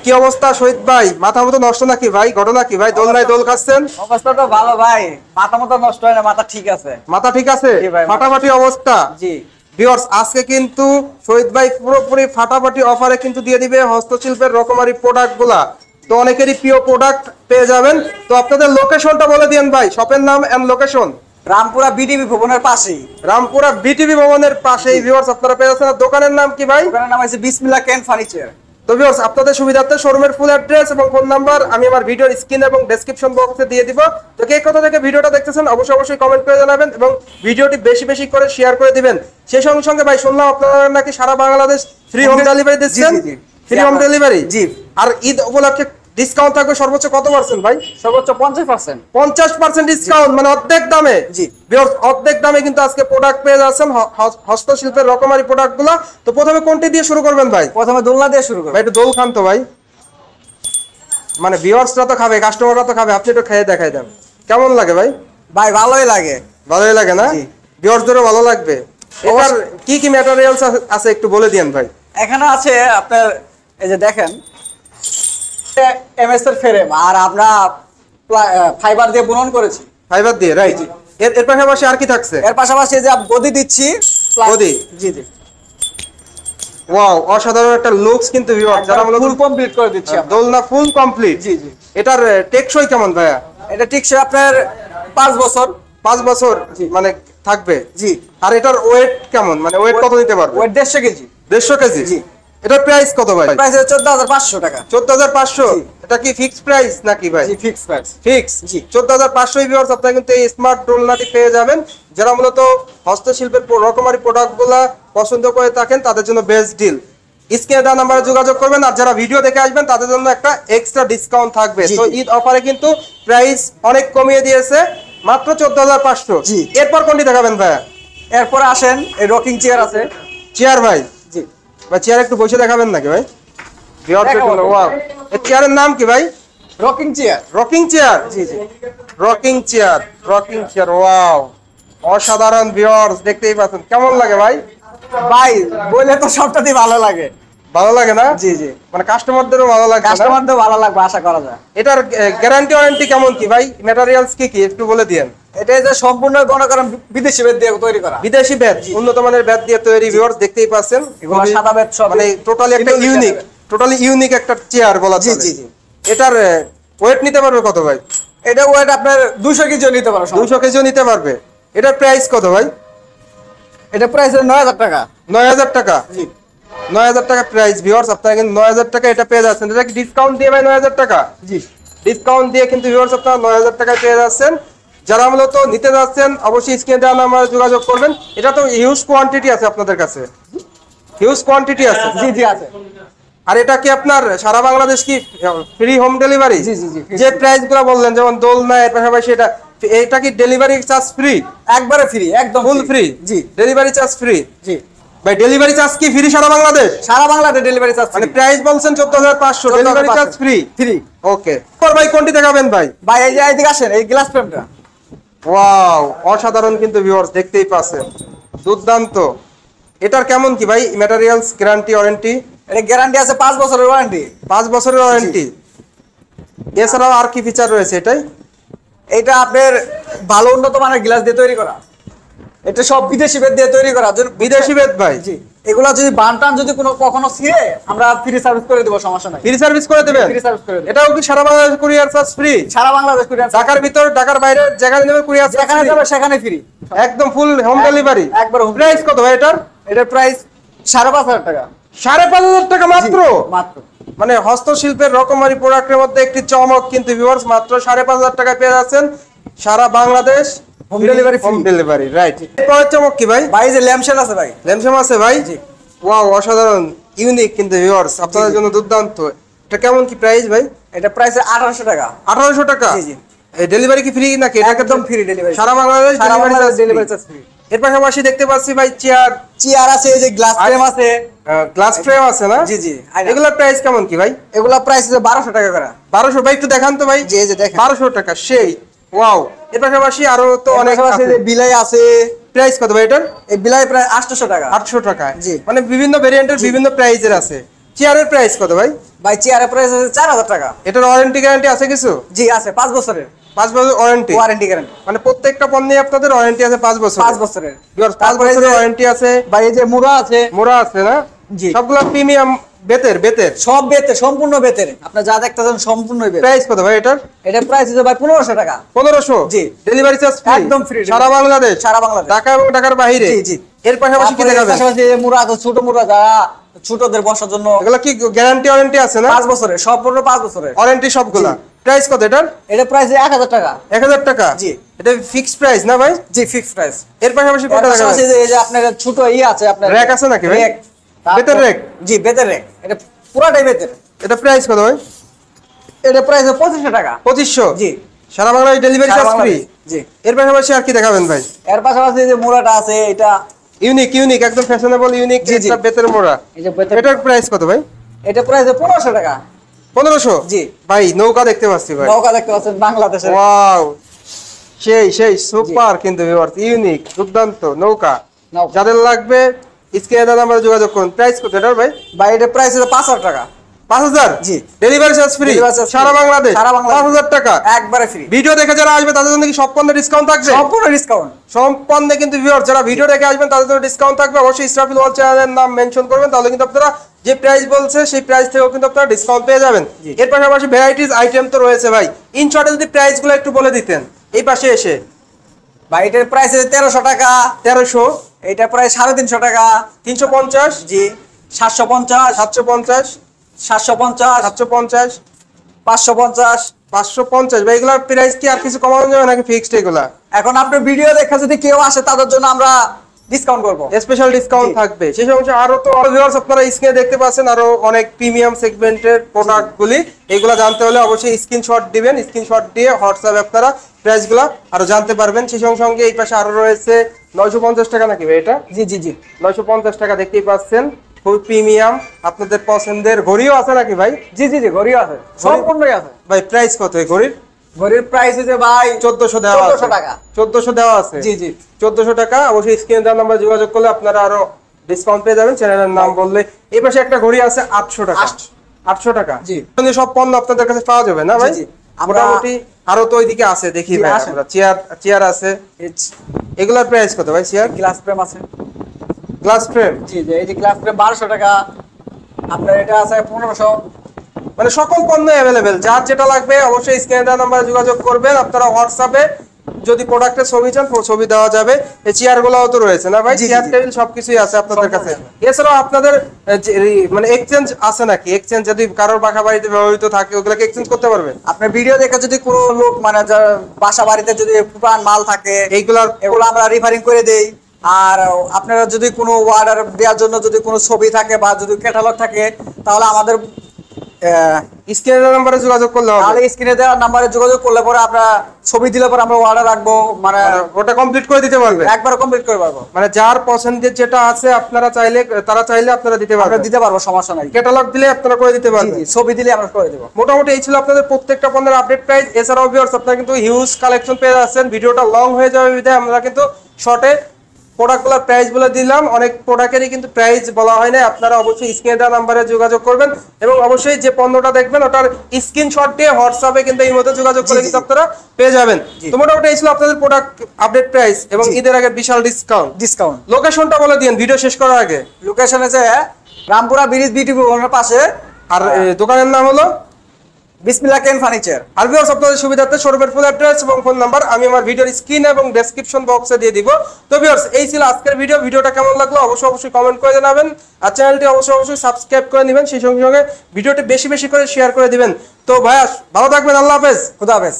কি অবস্থা শহীদ ভাই? মাথা মতো নষ্ট নাকি ভাই? ঘটনা কি ভাই? দোলনায় দোল খাচ্ছেন? অবস্থাটা ভালো ভাই, মাথা মতো নষ্ট হয় না, মাথা ঠিক আছে। মাথা ঠিক আছে? জি ভাই, ফাটাফাটি অবস্থা। জি ভিউয়ার্স, আজকে কিন্তু শহীদ ভাই পুরোপুরি ফাটাফাটি অফারে কিন্তু দিয়ে দিবে হস্তশিল্পের রকমারি প্রোডাক্ট গুলা। তো অনেকেরই প্রিয় প্রোডাক্ট পেয়ে যাবেন। তো আপনাদের লোকেশনটা বলে দিন ভাই, শপের নাম এন্ড লোকেশন। রামপুরা বিডিবি ভবনের পাশেই। রামপুরা বিটিভি ভবনের পাশেই ভিউয়ার্স আপনারা পেয়ে যাচ্ছেন। আর দোকানের নাম কি ভাই? দোকানের নাম আছে বিসমিল্লাহ ক্যান ফার্নিচার। তো ভিউয়ার্স, আপনাদের সুবিধার্থে শোরুমের ফুল অ্যাড্রেস এবং ফোন নাম্বার আমি আমার ভিডিওর স্ক্রিন এবং ডেসক্রিপশন বক্সে দিয়ে দিব। তো কে কোথা থেকে ভিডিওটা দেখতেছেন অবশ্যই কমেন্ট করে জানাবেন এবং ভিডিওটি বেশি করে শেয়ার করে দিবেন। সেই সঙ্গে ভাই শুনলাম আপনারা নাকি সারা বাংলাদেশ ফ্রি হোম ডেলিভারি দিচ্ছেন। ফ্রি হোম ডেলিভারি, জি। আর ঈদ উপলক্ষে ডিসকাউন্ট থাকবে সর্বোচ্চ কত পার্সেন্ট ভাই? সর্বোচ্চ 50%। 50% ডিসকাউন্ট, মানে অর্ধেক দামে। জি ভিউয়ার্স, অর্ধেক দামে কিন্তু আজকে প্রোডাক্ট পেয়ে যাচ্ছেন, হস্তশিল্পের রকমারি প্রোডাক্টগুলো। তো প্রথমে কোনটি দিয়ে শুরু করবেন ভাই? প্রথমে দোলনা দিয়ে শুরু করব ভাই একটু দোল খান তো ভাই, মানে ভিউয়ার্সরা তো খাবে, কাস্টমাররা তো খাবে, আপনি একটু খেয়ে দেখাই দেন কেমন লাগে ভাই। ভাই ভালোই লাগে। ভালোই লাগে না? জি। ভিউয়ার্সদেরও ভালো লাগবে। এটার কি ম্যাটেরিয়ালস আছে একটু বলে দিন ভাই। এখানে আছে আপনার, এই যে দেখেন এমএস এর ফ্রেম, আর আমরা ফাইবার দিয়ে বুনন করেছি। ফাইবার দিয়ে, রাইট। এর পাশাপাশি আর কি থাকছে? এর পাশাপাশি এই যে গদি দিচ্ছি। গদি? জি জি। ওয়াও, অসাধারণ একটা লুকস কিন্তু ভিউয়ার। যারা মূলত ফুল কমপ্লিট করে দিচ্ছি আমরা। দোলনা ফুল কমপ্লিট। জি জি। এটার টেকসই কেমন ভাইয়া? এটা টিকসই আপনার 5 বছর। 5 বছর মানে থাকবে। জি। আর এটার ওয়েট কেমন, মানে ওয়েট কত নিতে পারবে? Weight 150 KG. 150 কেজি? জি। এটার প্রাইস কত ভাই? প্রাইস 14,500 টাকা। 14,500? জি। এটা কি ফিক্সড প্রাইস নাকি ভাই? জি ফিক্স প্রাইস। ফিক্স। জি। 14,500 ভিউয়ার্স, আপনারা কিন্তু এই স্মার্ট দোলনাটি পেয়ে যাবেন। যারা মূলত হস্তশিল্পের রকমারি প্রোডাক্টগুলো পছন্দ করে থাকেন তাদের জন্য বেস্ট ডিল। স্ক্রিনে দেওয়া নাম্বারে যোগাযোগ করবেন, আর যারা ভিডিও দেখে আসবেন তাদের জন্য একটা এক্সট্রা ডিসকাউন্ট থাকবে। তো ঈদ অফারে কিন্তু প্রাইস অনেক কমিয়ে দিয়েছে, মাত্র 14,500। জি। এরপর কোনটি দেখাবেন ভাইয়া? এরপর আসেন, এই রকিং চেয়ার আছে। চেয়ার ভাই? জি। ভাই চেয়ার একটু বসে দেখাবেন নাকি ভাই? দেখাবো। ওয়াও, এই চেয়ারের নাম কি ভাই? Rocking chair. Rocking chair? জি জি। Rocking chair, rocking chair, wow অসাধারণ ভিউয়ার্স, দেখতেই পাচ্ছেন কেমন লাগে ভাই? ভাই বলে তো সবটাই ভালো লাগে। ভালো লাগে না? জি জি। মানে কাস্টমারদেরও ভালো লাগে। কাস্টমারদের ভালো লাগবে আশা করা যায়। এটার গ্যারান্টি ওয়ারেন্টি কেমন কি ভাই? ম্যাটেরিয়ালস কি একটু বলে দিয়েন। এটা যে সম্পূর্ণ মনে করেন বিদেশি বেত দিয়ে তৈরি করা। বিদেশি বেত, উন্নত মানের বেত দিয়ে তৈরি। ভিউয়ার্স দেখতেই পাচ্ছেন, এগুলো সাদা বেত সব, মানে টোটালি একটা ইউনিক একটা চেয়ার বলা জি চলে। জি জি। এটার ওয়েট নিতে পারবে কত ভাই? এটা ওয়েট আপনার 200 কেজি নিতে পারো। 200 কেজিও নিতে পারবে। এটার প্রাইস কত ভাই? এটা প্রাইস 9,000 টাকা। 9,000 টাকা? জি। 9,000 টাকা প্রাইস ভিউয়ার্স, আপনারা কিন্তু 9,000 টাকা এটা পেয়ে যাচ্ছেন। এটা কি ডিসকাউন্ট দিয়ে ভাই 9,000 টাকা? জি। ডিসকাউন্ট দিয়ে কিন্তু ভিউয়ার্স আপনারা 9,000 টাকায় পেয়ে যাচ্ছেন। যারা মূলত নিতে যাচ্ছেন অবশ্যই স্ক্রিনে দেওয়া নাম্বারে যোগাযোগ করবেন। এটা তো হিউজ কোয়ান্টিটি আছে আপনাদের কাছে, হিউজ কোয়ান্টিটি আছে। জি জি আছে। আর এটা কি আপনার সারা বাংলাদেশ কি ফ্রি হোম ডেলিভারি? জি জি জি। যে প্রাইসগুলো বললেন, যেমন দোলনা, এর পাশাপাশি এটা কি ডেলিভারি চার্জ ফ্রি? একবারে ফ্রি, একদম ফুল ফ্রি? জি। Delivery charge free? জি। ভাই ডেলিভারি চার্জ কি ফ্রি সারা বাংলাদেশ? সারা বাংলাদেশে ডেলিভারি চার্জ মানে প্রাইস বলছেন 14,500, delivery charge free? Free. Okay. পর ভাই কোনটি দেখাবেন ভাই? ভাই এই যে এইদিকে আসেন, এই গ্লাস ফ্রেমটা। ওয়াও অসাধারণ কিন্তু ভিউয়ার্স, দেখতেই পাচ্ছেন দুর্দান্ত। এটার কেমন কি ভাই ম্যাটেরিয়ালস, গ্যারান্টি ওয়ারেন্টি? এটা গ্যারান্টি আছে 5 বছরের ওয়ারেন্টি। 5 বছরের ওয়ারেন্টি। এছাড়াও আর কি ফিচার রয়েছে এটাই? এটা আপনার ভালো উন্নত মানের গ্লাস দিয়ে তৈরি করা। এটা সব বিদেশি বেত দিয়ে তৈরি করা। বিদেশি বেত ভাই? জি। এগুলা যদি বানটান যদি কখনো ছিঁড়ে, আমরা ফ্রি সার্ভিস করে দেব, সমস্যা নাই। ফ্রি সার্ভিস করে দেবেন? ফ্রি সার্ভিস করে দেব। এটাও কি সারা বাংলাদেশ কুরিয়ার চার্জ ফ্রি? সারা বাংলাদেশ কুরিয়ার। ঢাকার ভিতর, ঢাকার বাইরে যেখানে যাবে কুরিয়ার চার্জ যেখানে যাবে সেখানে ফ্রি, একদম ফুল হোম ডেলিভারি। একবার হোম। প্রাইস কত ভাই এটার? এটার প্রাইস 5,500 টাকা। 5,500 টাকা মাত্র? মাত্র। মানে হস্তশিল্পের রকমারি প্রোডাক্টের মধ্যে একটি চমক কিন্তু ভিউয়ার্স, মাত্র 5,500 টাকায় পেয়ে যাচ্ছেন সারা Bangladesh home delivery. Home delivery, right. এরপরের চমক কি ভাই? ভাই যে ল্যাম্পশেল আছে ভাই। ল্যাম্পশেল আছে ভাই? জি। ওয়াও অসাধারণ, ইউনিক কিন্তু ভিউয়ার্স, আপনাদের জন্য দুর্দান্ত। এটা কেমন কি প্রাইস ভাই? এটা প্রাইস 1,800 টাকা। 1,800 টাকা? জি জি। এই ডেলিভারি কি ফ্রি নাকি? এটা একদম ফ্রি ডেলিভারি। সারা বাংলাদেশ ডেলিভারি চার্জ ফ্রি। এর পাশাপাশি দেখতে পাচ্ছি ভাই চেয়ার আছে, এই যে গ্লাস ফ্রেম আছে। গ্লাস ফ্রেম আছে না? জি জি। এগুলোর প্রাইস কেমন কি ভাই? এগুলা প্রাইস 1,200 টাকা করে। 1,200? ভাই একটু দেখান তো ভাই। জি এই যে দেখেন, 1,200 টাকা, সেই ওয়াও। এর পাশাপাশি আরো তো অনেক আছে। যে বিলাই আছে। প্রাইস কত ভাই এটার? এই বিলাই প্রায় 800 টাকা। 800 টাকা? জি। মানে বিভিন্ন ভেরিয়েন্টের বিভিন্ন প্রাইজের আছে। চেয়ারের প্রাইস কত ভাই? ভাই চেয়ারের প্রাইস আছে 4000 টাকা। এটার ওয়ারেন্টি গ্যারান্টি আছে কিছু? জি আছে 5 বছরের 5 বছর ওয়ারেন্টি। ওয়ারেন্টি গ্যারান্টি মানে প্রত্যেকটা পণ্যে আপনাদের ওয়ারেন্টি আছে 5 বছর। 5 বছরের। 5 তারপরে বছরের যে ওয়ারেন্টি আছে। ভাই এই যে মুড়া আছে, মোড়া আছে না? জি। সবগুলো প্রিমিয়াম বেতের বেতের। সব বেতের, সম্পূর্ণ বেতের। আপনি যা দেখতেছেন সম্পূর্ণ বেতের। প্রাইস কত ভাই এটার? এটার প্রাইস হচ্ছে ভাই 1500 টাকা। 1500? জি। Delivery charge free? একদম ফ্রি। সারা বাংলাদেশ? সারা বাংলাদেশ। ঢাকা এবং ঢাকার বাইরে? জি জি। এর পাশাপাশি কি তারপরে দেখাবেন? পাশাপাশি এই যে মুড়া আছে, ছোট মুড়া, যারা ছোটদের বসার জন্য। এগুলো কি গ্যারান্টি ওয়ারেন্টি আছে না? 5 বছরের, সম্পূর্ণ 5 বছরের ওয়ারেন্টি সবগুলা। প্রাইস কত এটার? এটা প্রাইস 1000 টাকা। 1000 টাকা? জি। এটা ফিক্সড প্রাইস না ভাই? জি ফিক্স প্রাইস। এর পাশাপাশি কোনটা দেখাবেন? পাশাপাশি এই যে আপনার ছোট আছে আপনার র‍্যাক আছে নাকি ভাই? র‍্যাক। বেতের র‍্যাক? জি বেতের র‍্যাক। এটা পুরাটাই বেতের। এটা প্রাইস কত ভাই? এটা প্রাইস 2500 টাকা। 2500? জি। সারা বাংলাদেশ ডেলিভারি সারা চার্জ ফ্রি? বাংলাদেশ। জি। এর পাশাপাশি আর কি দেখাবেন ভাই? এর পাশাপাশি এই যে মুড়াটা আছে, এটা ইউনিক একদম ফ্যাশনেবল ইউনিক জি, জি। একটা বেতের মোড়া। এই যে বেতের। এটার প্রাইস কত ভাই? এটা প্রাইস 1500 টাকা। 1500? জি। ভাই নৌকা দেখতে পাচ্ছি ভাই। নৌকা দেখতে পাচ্ছেন বাংলাদেশের। ওয়াও, সেই সুপার কিন্তু ভিউয়ার্স, ইউনিক দুর্দান্ত নৌকা। নৌকা। যাদের লাগবে স্ক্রিনে দেওয়া নাম্বারে যোগাযোগ করুন। প্রাইস কত এটার ভাই? ভাই এটা প্রাইস হচ্ছে 5000 টাকা। 5000? জি। Delivery charge free? Delivery charge free। সারা বাংলাদেশ? সারা বাংলাদেশ। 5000 টাকা একবারে ফ্রি। ভিডিও দেখে যারা আসবে তাদের জন্য কি সব পণ্যে ডিসকাউন্ট থাকবে? সম্পূর্ণ ডিসকাউন্ট। সম্পূর্ণ কিন্তু ভিউয়ার যারা ভিডিও দেখে আসবেন তাদের জন্য ডিসকাউন্ট থাকবে। অবশ্যই ইসরাফিল ওয়াল চ্যানেলের নাম মেনশন করবেন, তাহলে কিন্তু আপনারা যে প্রাইস বলছে সেই প্রাইস থেকেও কিন্তু আপনারা ডিসকাউন্ট পেয়ে যাবেন। জি। এর পাশাপাশি ভ্যারাইটিস আইটেম তো রয়েছে ভাই। ইন শর্টে যদি প্রাইসগুলো একটু বলে দিতেন এই পাশে এসে। ভাই এটার প্রাইস 1300 টাকা। 1300? এটা প্রায় 350 টাকা। 350? জি। 750, 750, 750, 750, 550। 550? ভাই এগুলোর প্রাইস কি আর কিছু কমানো যাবে নাকি ফিক্সড এগুলা? এখন আপনার ভিডিও দেখা যদি কেউ আসে তাদের জন্য আমরা ডিসকাউন্ট করব। স্পেশাল ডিসকাউন্ট জি। থাকবে। সেই সময় আরো তো ভিউয়ার্স আপনারা স্ক্রিনে দেখতে পাচ্ছেন আরো অনেক প্রিমিয়াম সেগমেন্টের প্রোডাক্টগুলি। এগুলা জানতে হলে অবশ্যই স্ক্রিনশট দিবেন। স্ক্রিনশট দিয়ে হোয়াটসঅ্যাপে আপনারা প্রাইসগুলো আরো জানতে পারবেন। সেই সঙ্গে এই পাশে আরো রয়েছে 950 টাকা নাকি ভাই এটা? জি জি জি। 950 টাকা দেখতেই পাচ্ছেন, খুব প্রিমিয়াম। আপনাদের পছন্দের ঘড়িও আছে নাকি ভাই? জি জি জি, ঘড়িও আছে, সম্পূর্ণই আছে। ভাই প্রাইস কত এই ঘড়ির? ঘড়ির প্রাইস হচ্ছে ভাই 1400 দেওয়া আছে। 1400 টাকা। 1400 দেওয়া আছে? জি জি। 1400 টাকা। অবশ্যই স্ক্রিনে দেওয়া নাম্বার যোগাযোগ করলে আপনারা আরো ডিসকাউন্ট পেয়ে যাবেন চ্যানেলের নাম বললে। এই পাশে একটা ঘড়ি আছে 800 টাকা। 800 টাকা? জি। মানে সব পণ্য আপনাদের কাছে পাওয়া যাবে না ভাই? জি, জি। মোটামুটি আরো তো ওইদিকে আছে দেখি জি, ভাই। আসেন। আমরা চেয়ার আছে। এগুলার প্রাইস কত ভাই? চেয়ার গ্লাস ফ্রেম আছে। Glass frame? জি জি, এই যে গ্লাস ফ্রেম 1200 টাকা। আপনার এটা আছে 1500। মানে সকল পণ্য অ্যাভেলেবেল। যার যেটা লাগবে অবশ্যই স্ক্রিনে দেওয়া নাম্বারে যোগাযোগ করবেন। আপনারা হোয়াটসঅ্যাপে যদি প্রোডাক্টের ছবি চান ছবি দেওয়া যাবে। এই চেয়ারগুলোও তো রয়েছে না ভাই? জি, জি, চেয়ার জি। টেবিল সবকিছুই আছে আপনাদের কাছে। সম্পূর্ণ এছাড়াও আপনাদের মানে এক্সচেঞ্জ আছে নাকি? এক্সচেঞ্জ যদি কারোর পাখা বাড়িতে ব্যবহৃত থাকে ওগুলোকে এক্সচেঞ্জ করতে পারবেন? আপনার ভিডিও দেখে যদি কোনো লোক মানে যার বাসা বাড়িতে যদি পুরান মাল থাকে এইগুলার এগুলো আমরা রিফারিং করে দেই। আর আপনারা যদি কোনো অর্ডার দেওয়ার জন্য যদি কোনো ছবি থাকে বা যদি ক্যাটালগ থাকে তাহলে আমাদের স্ক্রিনে দেওয়া নাম্বারে যোগাযোগ করলে হবে। তাহলে স্ক্রিনে দেওয়া নাম্বারে যোগাযোগ করলে পরে আমরা ছবি দিলে পরে আমরা অর্ডার রাখবো, মানে ওটা কমপ্লিট করে দিতে পারবে? একবার কমপ্লিট করে পারবো। মানে যার পছন্দের যেটা আছে আপনারা চাইলে তারা চাইলে আপনারা দিতে আমরা পারবেন। দিতে পারবো, সমস্যা নাই। ক্যাটালগ দিলে আপনারা করে দিতে জি পারবেন। জি, ছবি দিলে আমরা করে দেবো। মোটামুটি এই ছিল আপনাদের প্রত্যেকটা পণ্যের আপডেট প্রাইস। এছাড়াও ভিউয়ার্স আপনারা কিন্তু হিউজ কালেকশন পেয়ে যাচ্ছেন। ভিডিওটা লং হয়ে যাবে বিধায় আমরা কিন্তু শর্টে প্রোডাক্টগুলোর প্রাইস বলে দিলাম। অনেক প্রোডাক্টেরই কিন্তু প্রাইস বলা হয় না। আপনারা অবশ্যই স্ক্রিনে দেওয়া নাম্বারে যোগাযোগ করবেন এবং অবশ্যই যে পণ্যটা দেখবেন ওটার স্ক্রিনশট দিয়ে হোয়াটসঅ্যাপে কিন্তু এই মধ্যে যোগাযোগ করে কিন্তু আপনারা পেয়ে যাবেন। তো মোটামুটি এই ছিল আপনাদের প্রোডাক্ট আপডেট প্রাইস এবং ঈদের আগে বিশাল ডিসকাউন্ট। লোকেশনটা বলে দিন ভিডিও শেষ করার আগে। লোকেশন আছে রামপুরা ব্রিজ বিটি ভবনের পাশে। আর দোকানের নাম হলো বিসমিল্লাহ কেন ফার্নিচার। আর ভিউয়ার্স আপনাদের সুবিধার্থে শোরুমের ফুল অ্যাড্রেস এবং ফোন নাম্বার আমি আমার ভিডিওর স্ক্রিন এবং ডেসক্রিপশন বক্সে দিয়ে দিব। তো ভিউয়ার্স এই ছিল আজকের ভিডিওটা কেমন লাগলো অবশ্যই কমেন্ট করে জানাবেন। আর চ্যানেলটি অবশ্যই সাবস্ক্রাইব করে নেবেন। সেই সঙ্গে ভিডিওটি বেশি করে শেয়ার করে দিবেন। তো ভাইয়া ভালো থাকবেন, আল্লাহ হাফেজ। খুদা হাফেজ।